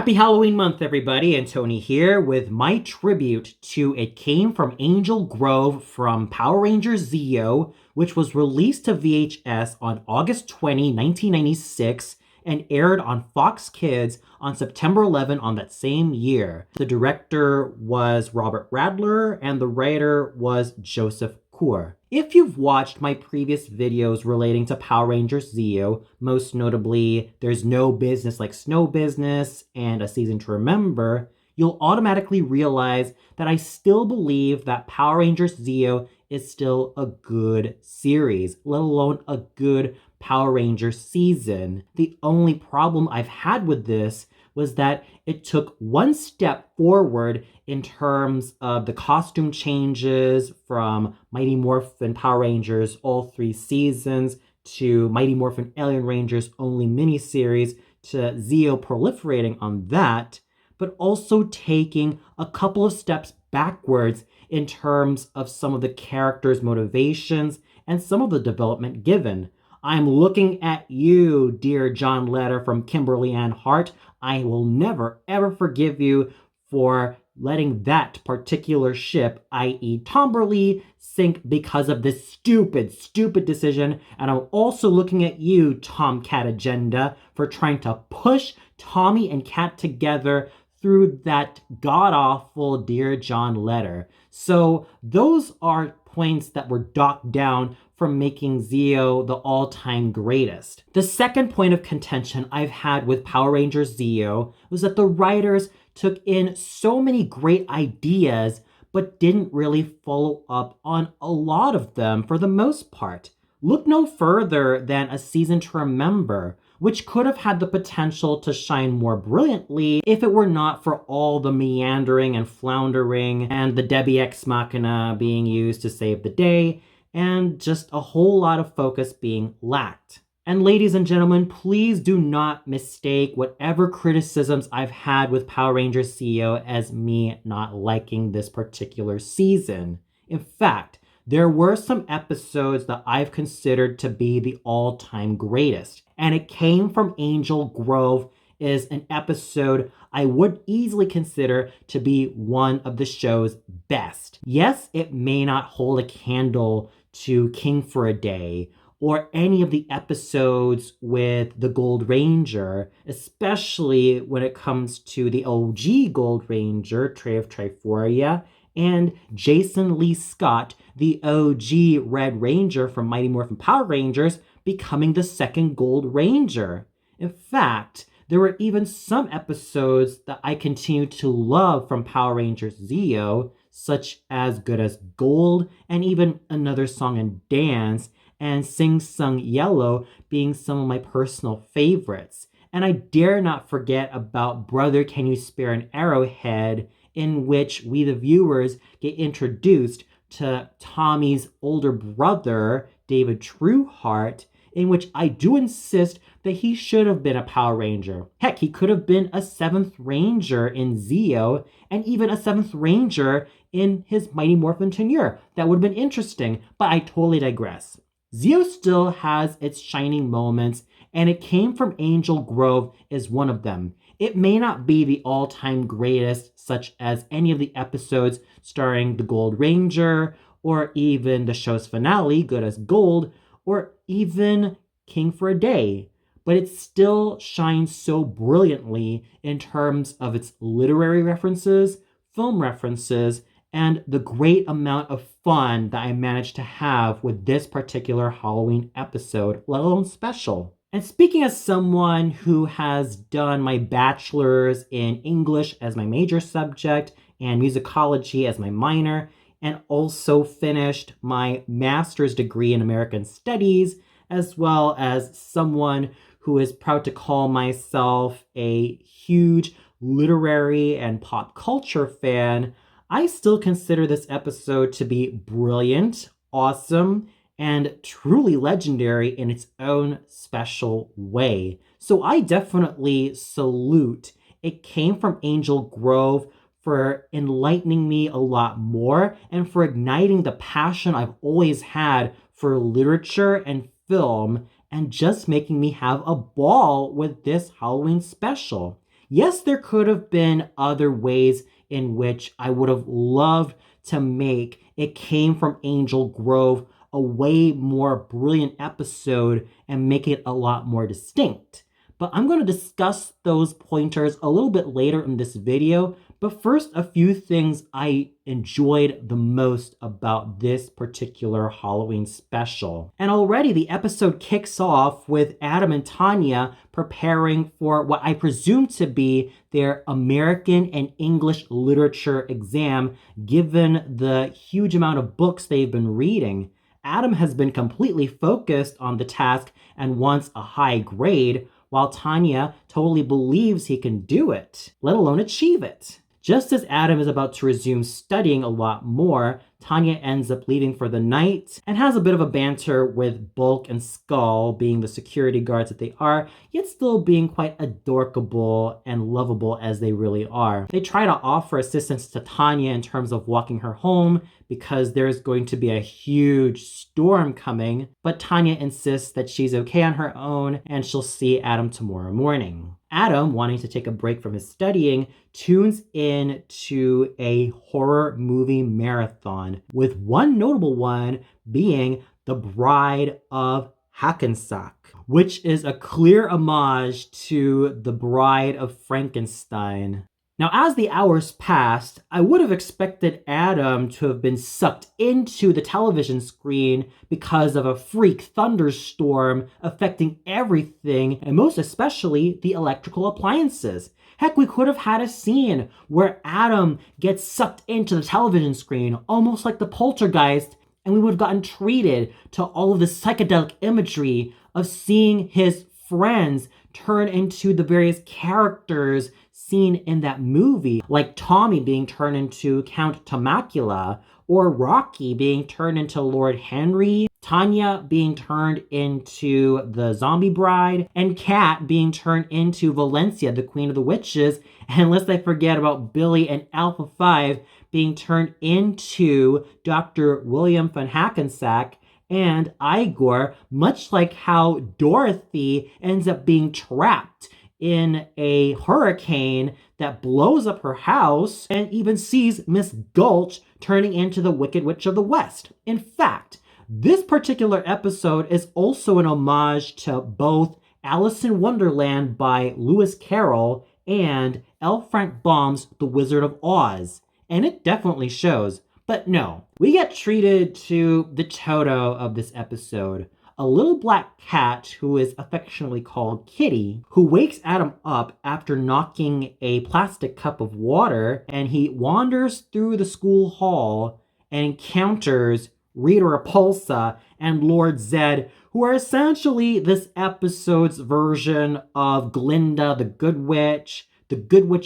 Happy Halloween month, everybody, and Tony here with my tribute to It Came from Angel Grove from Power Rangers Zeo, which was released to VHS on August 20, 1996, and aired on Fox Kids on September 11 on that same year. The director was Robert Radler, and the writer was Joseph Coeur. If you've watched my previous videos relating to Power Rangers Zeo, most notably There's No Business Like Snow Business and A Season to Remember, you'll automatically realize that I still believe that Power Rangers Zeo is still a good series, let alone a good Power Rangers season. The only problem I've had with this was that it took one step forward in terms of the costume changes from Mighty Morphin Power Rangers all 3 seasons to Mighty Morphin Alien Rangers only miniseries to Zeo proliferating on that, but also taking a couple of steps backwards in terms of some of the characters' motivations and some of the development given. I'm looking at you, dear John Letter from Kimberly Ann Hart. I will never, ever forgive you for letting that particular ship, i.e. Tomberly, sink because of this stupid decision. And I'm also looking at you, Tomcat Agenda, for trying to push Tommy and Cat together through that god-awful Dear John Letter. So those are points that were docked down from making Zeo the all-time greatest. The second point of contention I've had with Power Rangers Zeo was that the writers took in so many great ideas but didn't really follow up on a lot of them for the most part. Look no further than A Season to Remember, which could have had the potential to shine more brilliantly if it were not for all the meandering and floundering and the Debbie Ex Machina being used to save the day, and just a whole lot of focus being lacked. And ladies and gentlemen, please do not mistake whatever criticisms I've had with Power Rangers Zeo as me not liking this particular season. In fact, there were some episodes that I've considered to be the all-time greatest, and It Came from Angel Grove is an episode I would easily consider to be one of the show's best. Yes, it may not hold a candle to King for a Day or any of the episodes with the Gold Ranger, especially when it comes to the OG Gold Ranger, Tray of Triforia, and Jason Lee Scott, the OG Red Ranger from Mighty Morphin Power Rangers, becoming the second Gold Ranger. In fact, there were even some episodes that I continue to love from Power Rangers Zeo, such as Good as Gold, and even Another Song and Dance, and Sing Sung Yellow being some of my personal favorites. And I dare not forget about Brother Can You Spare an Arrowhead, in which we the viewers get introduced to Tommy's older brother, David Trueheart, in which I do insist that he should have been a Power Ranger. Heck, he could have been a 7th Ranger in Zeo, and even a 7th Ranger in his Mighty Morphin tenure. That would have been interesting, but I totally digress. Zeo still has its shining moments, and It Came from Angel Grove is one of them. It may not be the all-time greatest, such as any of the episodes starring the Gold Ranger, or even the show's finale, Good as Gold, or even King for a Day, but it still shines so brilliantly in terms of its literary references, film references, and the great amount of fun that I managed to have with this particular Halloween episode, let alone special. And speaking as someone who has done my bachelor's in English as my major subject and musicology as my minor, and also finished my master's degree in American Studies, as well as someone who is proud to call myself a huge literary and pop culture fan, I still consider this episode to be brilliant, awesome, and truly legendary in its own special way. So I definitely salute It Came from Angel Grove for enlightening me a lot more and for igniting the passion I've always had for literature and film and just making me have a ball with this Halloween special. Yes, there could have been other ways in which I would have loved to make It Came from Angel Grove a way more brilliant episode and make it a lot more distinct. But I'm going to discuss those pointers a little bit later in this video. But first, a few things I enjoyed the most about this particular Halloween special. And already the episode kicks off with Adam and Tanya preparing for what I presume to be their American and English literature exam, given the huge amount of books they've been reading. Adam has been completely focused on the task and wants a high grade, while Tanya totally believes he can do it, let alone achieve it. Just as Adam is about to resume studying a lot more, Tanya ends up leaving for the night and has a bit of a banter with Bulk and Skull, being the security guards that they are, yet still being quite adorable and lovable as they really are. They try to offer assistance to Tanya in terms of walking her home because there's going to be a huge storm coming, but Tanya insists that she's okay on her own and she'll see Adam tomorrow morning. Adam, wanting to take a break from his studying, tunes in to a horror movie marathon, with one notable one being The Bride of Hackensack, which is a clear homage to The Bride of Frankenstein. Now, as the hours passed, I would have expected Adam to have been sucked into the television screen because of a freak thunderstorm affecting everything, and most especially the electrical appliances. Heck, we could have had a scene where Adam gets sucked into the television screen, almost like the poltergeist, and we would have gotten treated to all of the psychedelic imagery of seeing his friends turn into the various characters seen in that movie, like Tommy being turned into Count Temecula, or Rocky being turned into Lord Henry, Tanya being turned into the zombie bride, and Kat being turned into Valencia, the Queen of the Witches, and lest I forget about Billy and Alpha 5 being turned into Dr. William von Hackensack, and Igor, much like how Dorothy ends up being trapped in a hurricane that blows up her house and even sees Miss Gulch turning into the Wicked Witch of the West. In fact, this particular episode is also an homage to both Alice in Wonderland by Lewis Carroll and L. Frank Baum's The Wizard of Oz. And it definitely shows. But no, we get treated to the Toto of this episode. A little black cat who is affectionately called Kitty, who wakes Adam up after knocking a plastic cup of water, and he wanders through the school hall and encounters Rita Repulsa and Lord Zed, who are essentially this episode's version of Glinda the Good Witch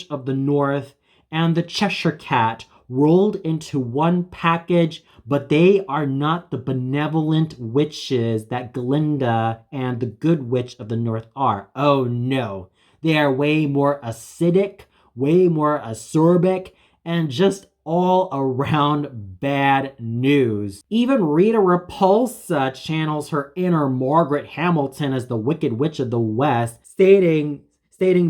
of the North, and the Cheshire Cat rolled into one package, but they are not the benevolent witches that Glinda and the Good Witch of the North are. Oh no. They are way more acidic, way more acerbic, and just all around bad news. Even Rita Repulsa channels her inner Margaret Hamilton as the Wicked Witch of the West, stating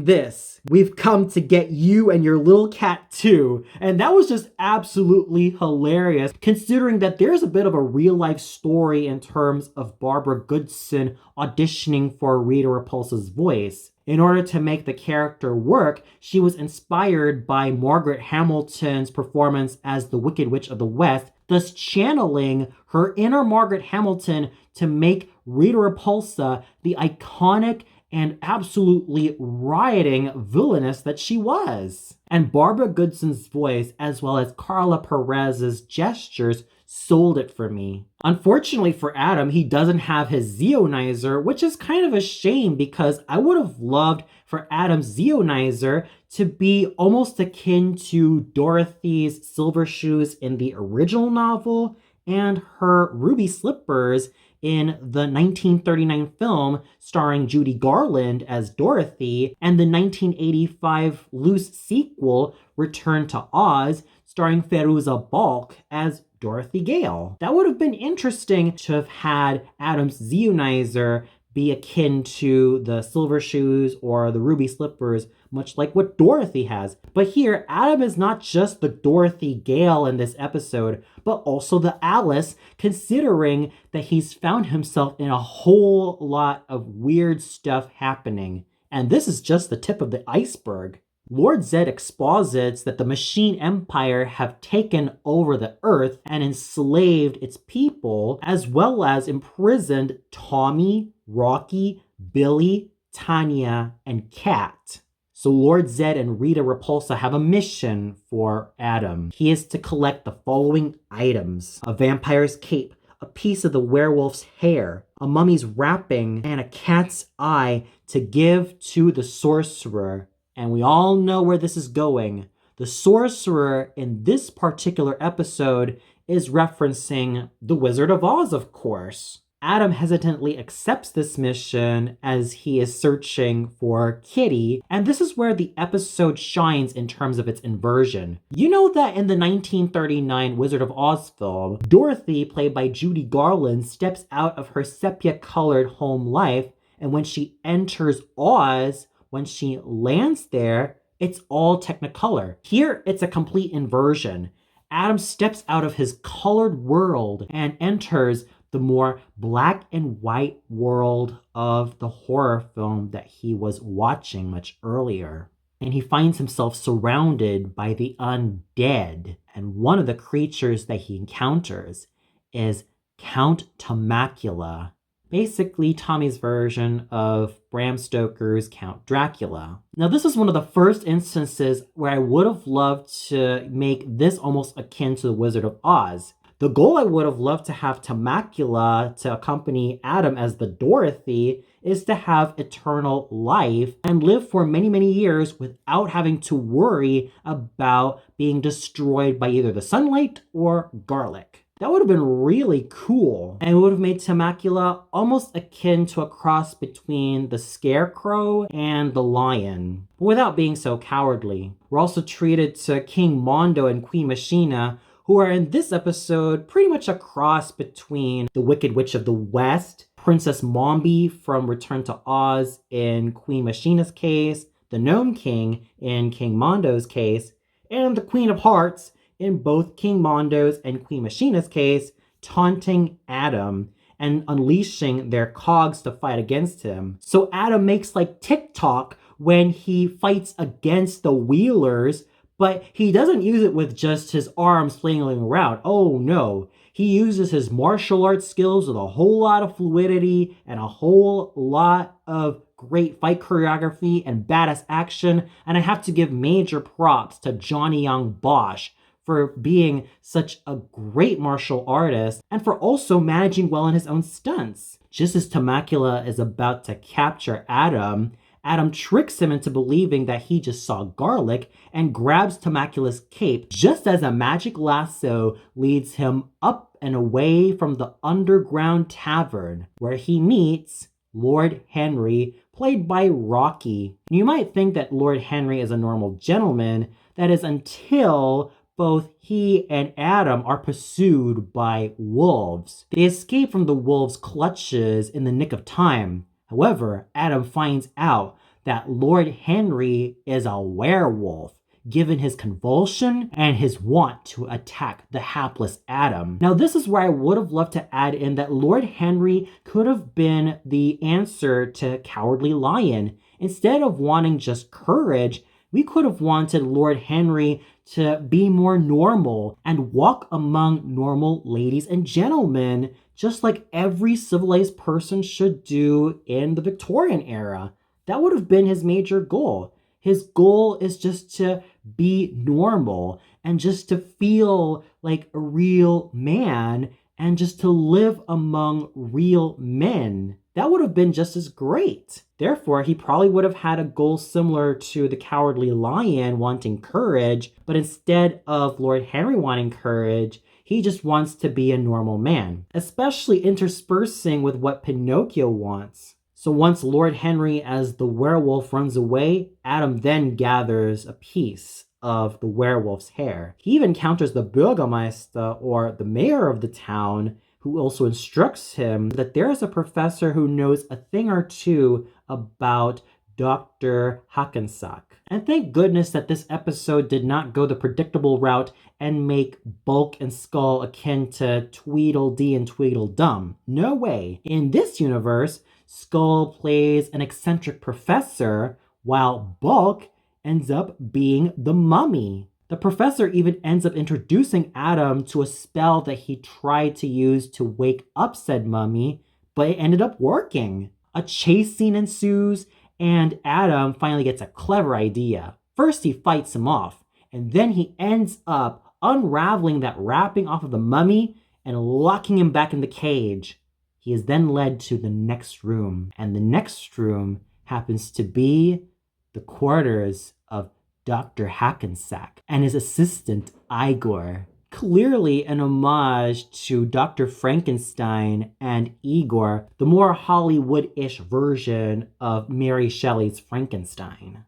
this: "We've come to get you and your little cat too." And that was just absolutely hilarious, considering that there's a bit of a real life story in terms of Barbara Goodson auditioning for Rita Repulsa's voice. In order to make the character work, she was inspired by Margaret Hamilton's performance as the Wicked Witch of the West, thus channeling her inner Margaret Hamilton to make Rita Repulsa the iconic and absolutely rioting villainess that she was. And Barbara Goodson's voice, as well as Carla Perez's gestures, sold it for me. Unfortunately for Adam, he doesn't have his Zeonizer, which is kind of a shame because I would have loved for Adam's Zeonizer to be almost akin to Dorothy's silver shoes in the original novel and her ruby slippers in the 1939 film starring Judy Garland as Dorothy, and the 1985 loose sequel Return to Oz starring Fairuza Balk as Dorothy Gale. That would have been interesting to have had Adam's Zeonizer be akin to the silver shoes or the ruby slippers, much like what Dorothy has. But here, Adam is not just the Dorothy Gale in this episode, but also the Alice, considering that he's found himself in a whole lot of weird stuff happening. And this is just the tip of the iceberg. Lord Zed exposits that the Machine Empire have taken over the Earth and enslaved its people, as well as imprisoned Tommy, Rocky, Billy, Tanya, and Kat. So Lord Zed and Rita Repulsa have a mission for Adam. He is to collect the following items: a vampire's cape, a piece of the werewolf's hair, a mummy's wrapping, and a cat's eye to give to the sorcerer. And we all know where this is going. The sorcerer in this particular episode is referencing the Wizard of Oz, of course. Adam hesitantly accepts this mission as he is searching for Kitty, and this is where the episode shines in terms of its inversion. You know that in the 1939 Wizard of Oz film, Dorothy, played by Judy Garland, steps out of her sepia-colored home life, and when she enters Oz, when she lands there, it's all Technicolor. Here, it's a complete inversion. Adam steps out of his colored world and enters the more black and white world of the horror film that he was watching much earlier. And he finds himself surrounded by the undead. And one of the creatures that he encounters is Count Temecula. Basically Tommy's version of Bram Stoker's Count Dracula. Now, this is one of the first instances where I would have loved to make this almost akin to the Wizard of Oz. The goal I would have loved to have Temecula to accompany Adam as the Dorothy is to have eternal life and live for many, many years without having to worry about being destroyed by either the sunlight or garlic. That would have been really cool, and it would have made Temecula almost akin to a cross between the Scarecrow and the Lion, but without being so cowardly. We're also treated to King Mondo and Queen Machina, who are in this episode pretty much a cross between the Wicked Witch of the West, Princess Mombi from Return to Oz in Queen Machina's case, the Gnome King in King Mondo's case, and the Queen of Hearts in both King Mondo's and Queen Machina's case, taunting Adam and unleashing their cogs to fight against him. So Adam makes like TikTok when he fights against the Wheelers, but he doesn't use it with just his arms flailing around. Oh no. He uses his martial arts skills with a whole lot of fluidity and a whole lot of great fight choreography and badass action. And I have to give major props to Johnny Young Bosch for being such a great martial artist and for also managing well in his own stunts. Just as Temecula is about to capture Adam, Adam tricks him into believing that he just saw garlic and grabs Temecula's cape just as a magic lasso leads him up and away from the underground tavern where he meets Lord Henry, played by Rocky. You might think that Lord Henry is a normal gentleman, that is until both he and Adam are pursued by wolves. They escape from the wolves' clutches in the nick of time. However, Adam finds out that Lord Henry is a werewolf, given his convulsion and his want to attack the hapless Adam. Now, this is where I would have loved to add in that Lord Henry could have been the answer to Cowardly Lion. Instead of wanting just courage, we could have wanted Lord Henry to be more normal and walk among normal ladies and gentlemen, just like every civilized person should do in the Victorian era. That would have been his major goal. His goal is just to be normal and just to feel like a real man and just to live among real men. That would have been just as great. Therefore, he probably would have had a goal similar to the Cowardly Lion wanting courage, but instead of Lord Henry wanting courage, he just wants to be a normal man, especially interspersing with what Pinocchio wants. So once Lord Henry as the werewolf runs away, Adam then gathers a piece of the werewolf's hair. He even encounters the Bürgermeister, or the mayor of the town, who also instructs him that there is a professor who knows a thing or two about Dr. Hackensack. And thank goodness that this episode did not go the predictable route and make Bulk and Skull akin to Tweedledee and Tweedledum. No way. In this universe, Skull plays an eccentric professor, while Bulk ends up being the mummy. The professor even ends up introducing Adam to a spell that he tried to use to wake up said mummy, but it ended up working. A chase scene ensues, and Adam finally gets a clever idea. First, he fights him off, and then he ends up unraveling that wrapping off of the mummy and locking him back in the cage. He is then led to the next room, and the next room happens to be the quarters of Dr. Hackensack and his assistant Igor. Clearly an homage to Dr. Frankenstein and Igor, the more Hollywood-ish version of Mary Shelley's Frankenstein.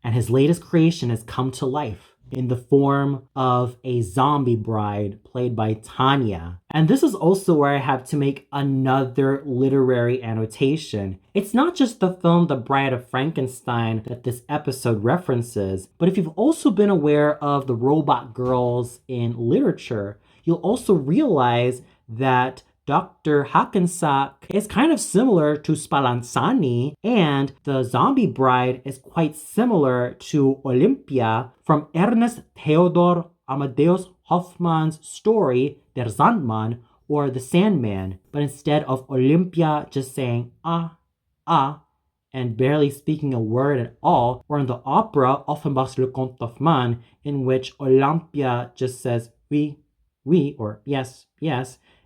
And his latest creation has come to life in the form of a zombie bride played by Tanya. And this is also where I have to make another literary annotation. It's not just the film The Bride of Frankenstein that this episode references, but if you've also been aware of the robot girls in literature, you'll also realize that Dr. Hackensack is kind of similar to Spallanzani, and the zombie bride is quite similar to Olympia from Ernest Theodor Amadeus Hoffmann's story Der Sandmann, or The Sandman, but instead of Olympia just saying and barely speaking a word at all, or in the opera Offenbach's Le Conte of Man, in which Olympia just says oui, or yes,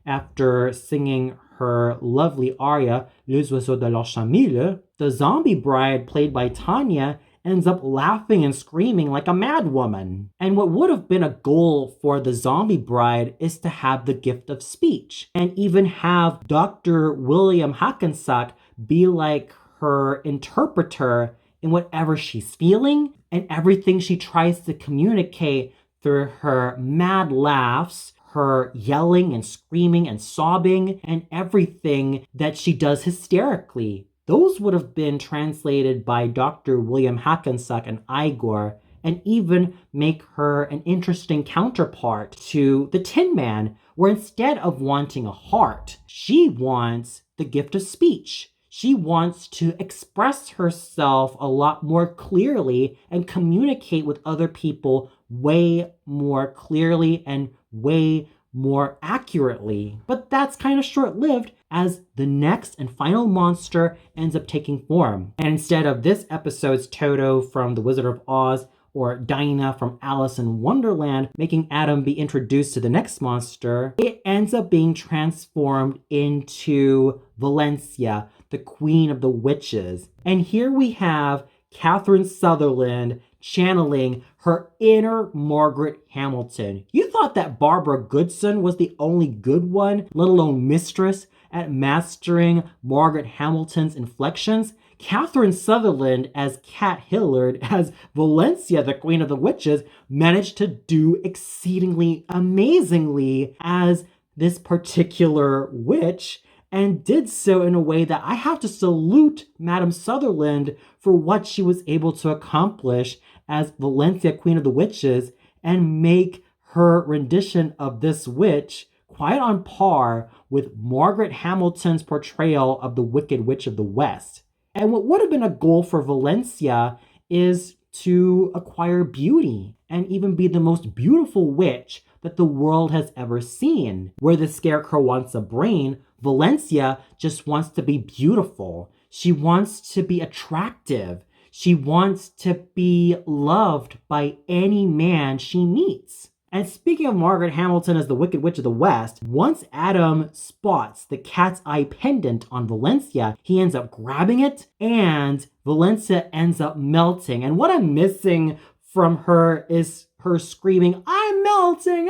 after singing her lovely aria, Les Oiseaux de la Chamille. The zombie bride, played by Tanya, ends up laughing and screaming like a madwoman. And what would have been a goal for the zombie bride is to have the gift of speech, and even have Dr. William Hackensack be like her interpreter in whatever she's feeling and everything she tries to communicate through her mad laughs, her yelling and screaming and sobbing, and everything that she does hysterically. Those would have been translated by Dr. William Hackensack and Igor, and even make her an interesting counterpart to the Tin Man, where instead of wanting a heart, she wants the gift of speech. She wants to express herself a lot more clearly and communicate with other people way more clearly and way more accurately. But that's kind of short-lived, as the next and final monster ends up taking form. And instead of this episode's Toto from The Wizard of Oz or Dinah from Alice in Wonderland making Adam be introduced to the next monster, it ends up being transformed into Valencia, the Queen of the Witches. And here we have Catherine Sutherland channeling her inner Margaret Hamilton. You thought that Barbara Goodson was the only good one, let alone mistress, at mastering Margaret Hamilton's inflections? Catherine Sutherland as Cat Hillard, as Valencia, the Queen of the Witches, managed to do exceedingly amazingly as this particular witch, and did so in a way that I have to salute Madame Sutherland for what she was able to accomplish as Valencia, Queen of the Witches, and make her rendition of this witch quite on par with Margaret Hamilton's portrayal of the Wicked Witch of the West. And what would have been a goal for Valencia is to acquire beauty and even be the most beautiful witch that the world has ever seen. Where the Scarecrow wants a brain, Valencia just wants to be beautiful. She wants to be attractive. She wants to be loved by any man she meets. And speaking of Margaret Hamilton as the Wicked Witch of the West, once Adam spots the cat's eye pendant on Valencia, he ends up grabbing it, and Valencia ends up melting. And what I'm missing from her is her screaming, I'm melting,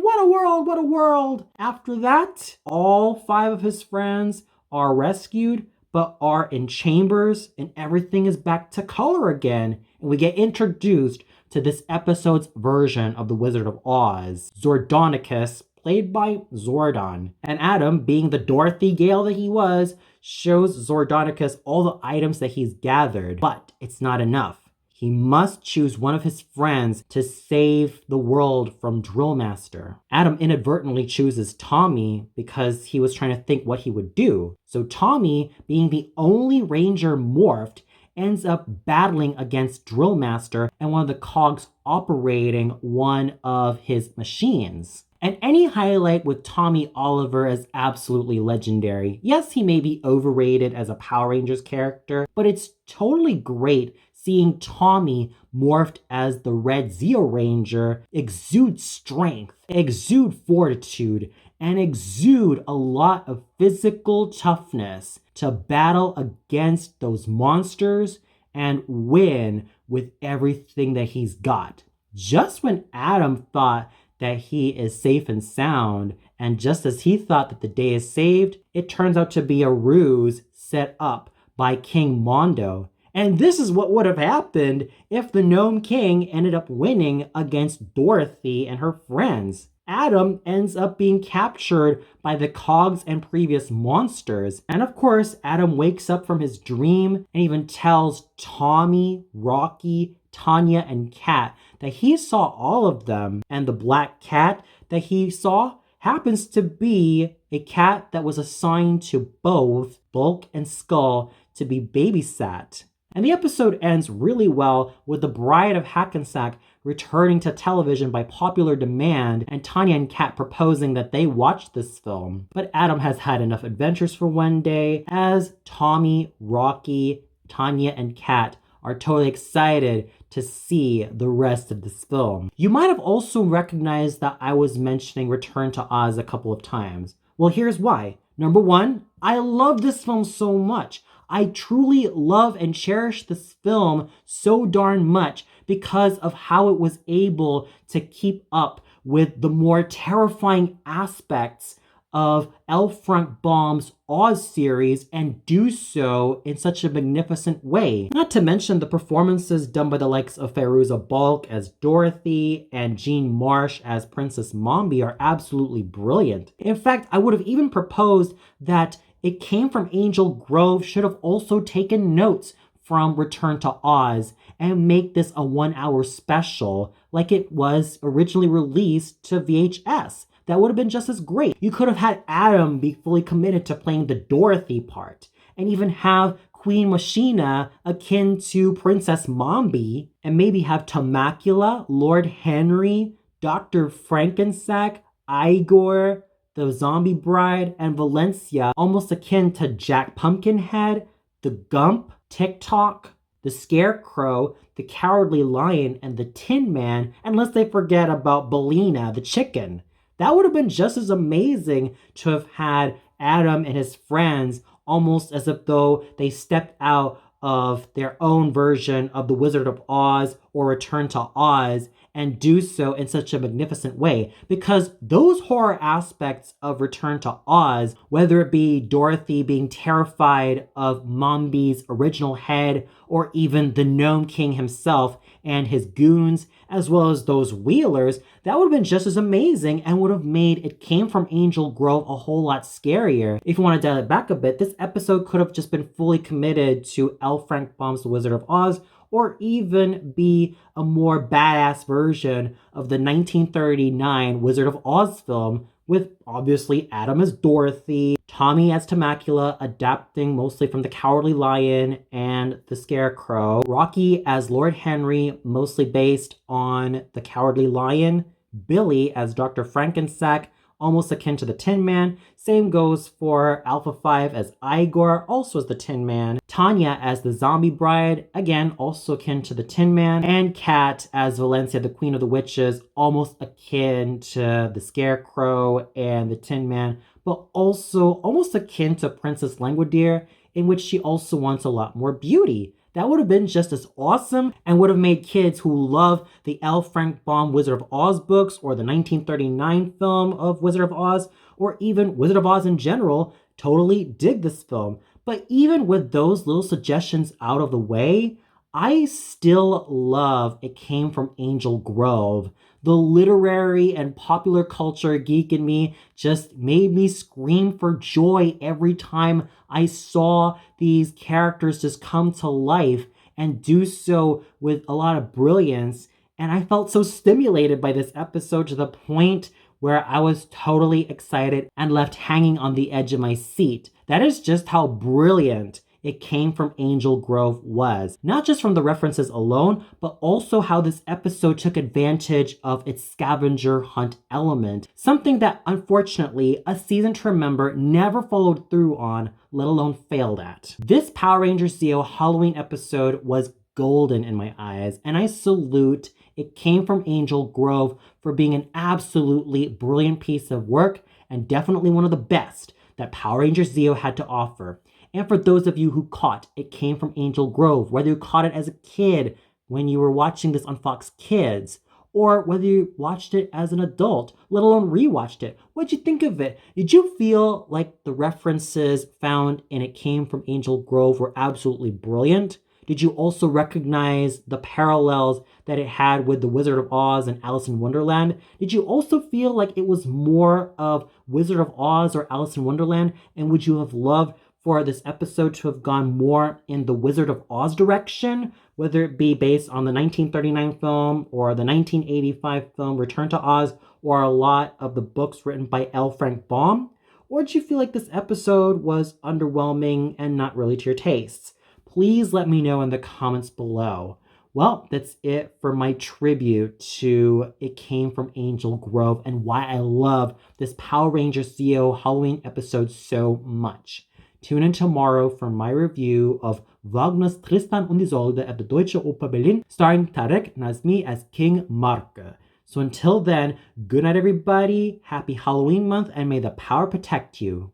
what a world, what a world. After that, all 5 of his friends are rescued, but are in chambers, and everything is back to color again. And we get introduced to this episode's version of The Wizard of Oz, Zordonicus, played by Zordon. And Adam, being the Dorothy Gale that he was, shows Zordonicus all the items that he's gathered. But it's not enough. he must choose one of his friends to save the world from Drillmaster. Adam inadvertently chooses Tommy because he was trying to think what he would do. So Tommy, being the only ranger morphed, ends up battling against Drillmaster and one of the cogs operating one of his machines. And any highlight with Tommy Oliver is absolutely legendary. Yes, he may be overrated as a Power Rangers character, but it's totally great seeing Tommy morphed as the Red Zeo Ranger exude strength, exude fortitude, and exude a lot of physical toughness to battle against those monsters and win with everything that he's got. Just when Adam thought that he is safe and sound, and just as he thought that the day is saved, it turns out to be a ruse set up by King Mondo. And this is what would have happened if the Gnome King ended up winning against Dorothy and her friends. Adam ends up being captured by the cogs and previous monsters. And of course, Adam wakes up from his dream and even tells Tommy, Rocky, Tanya, and Kat that he saw all of them. And the black cat that he saw happens to be a cat that was assigned to both Bulk and Skull to be babysat. And the episode ends really well with the Bride of Hackensack returning to television by popular demand, and Tanya and Kat proposing that they watch this film. But Adam has had enough adventures for one day, as Tommy, Rocky, Tanya, and Kat are totally excited to see the rest of this film. You might have also recognized that I was mentioning Return to Oz a couple of times. Well, here's why. Number one, I love this film so much. I truly love and cherish this film so darn much because of how it was able to keep up with the more terrifying aspects of L. Frank Baum's Oz series and do so in such a magnificent way. Not to mention the performances done by the likes of Fairuza Balk as Dorothy and Jean Marsh as Princess Mombi are absolutely brilliant. In fact, I would have even proposed that It Came from Angel Grove should have also taken notes from Return to Oz and make this a 1-hour special like it was originally released to VHS. That would have been just as great. You could have had Adam be fully committed to playing the Dorothy part and even have Queen Machina akin to Princess Mombi, and maybe have Temacula, Lord Henry, Dr. Frankensack, Igor, the Zombie Bride, and Valencia almost akin to Jack Pumpkinhead, the Gump, TikTok, the Scarecrow, the Cowardly Lion, and the Tin Man, unless they forget about Bellina, the chicken. That would have been just as amazing to have had Adam and his friends almost as if though they stepped out of their own version of The Wizard of Oz or Return to Oz and do so in such a magnificent way. Because those horror aspects of Return to Oz, whether it be Dorothy being terrified of Mombi's original head, or even the Gnome King himself and his goons, as well as those Wheelers, that would have been just as amazing and would have made It Came from Angel Grove a whole lot scarier. If you want to dial it back a bit, this episode could have just been fully committed to L. Frank Baum's The Wizard of Oz, or even be a more badass version of the 1939 Wizard of Oz film, with obviously Adam as Dorothy, Tommy as Temacula, adapting mostly from the Cowardly Lion and the Scarecrow, Rocky as Lord Henry, mostly based on the Cowardly Lion, Billy as Dr. Frankensack, almost akin to the Tin Man. Same goes for Alpha 5 as Igor, also as the Tin Man. Tanya as the Zombie Bride, again, also akin to the Tin Man. And Kat as Valencia, the Queen of the Witches, almost akin to the Scarecrow and the Tin Man, but also almost akin to Princess Langwidere, in which she also wants a lot more beauty. That would have been just as awesome and would have made kids who love the L. Frank Baum Wizard of Oz books or the 1939 film of Wizard of Oz, or even Wizard of Oz in general, totally dig this film. But even with those little suggestions out of the way, I still love It Came from Angel Grove. The literary and popular culture geek in me just made me scream for joy every time I saw these characters just come to life and do so with a lot of brilliance. And I felt so stimulated by this episode to the point where I was totally excited and left hanging on the edge of my seat. That is just how brilliant It Came from Angel Grove was. Not just from the references alone, but also how this episode took advantage of its scavenger hunt element. Something that, unfortunately, A Season to Remember never followed through on, let alone failed at. This Power Rangers Zeo Halloween episode was golden in my eyes, and I salute It Came from Angel Grove for being an absolutely brilliant piece of work and definitely one of the best that Power Rangers Zeo had to offer. And for those of you who caught It Came from Angel Grove, whether you caught it as a kid when you were watching this on Fox Kids, or whether you watched it as an adult, let alone rewatched it, what'd you think of it? Did you feel like the references found in It Came from Angel Grove were absolutely brilliant? Did you also recognize the parallels that it had with The Wizard of Oz and Alice in Wonderland? Did you also feel like it was more of Wizard of Oz or Alice in Wonderland? And would you have loved for this episode to have gone more in the Wizard of Oz direction, whether it be based on the 1939 film or the 1985 film Return to Oz, or a lot of the books written by L. Frank Baum? Or did you feel like this episode was underwhelming and not really to your tastes? Please let me know in the comments below. Well, that's it for my tribute to It Came from Angel Grove and why I love this Power Rangers Zeo Halloween episode so much. Tune in tomorrow for my review of Wagner's Tristan und Isolde at the Deutsche Oper Berlin, starring Tarek Nazmi as King Marke. So until then, good night everybody, happy Halloween month, and may the power protect you.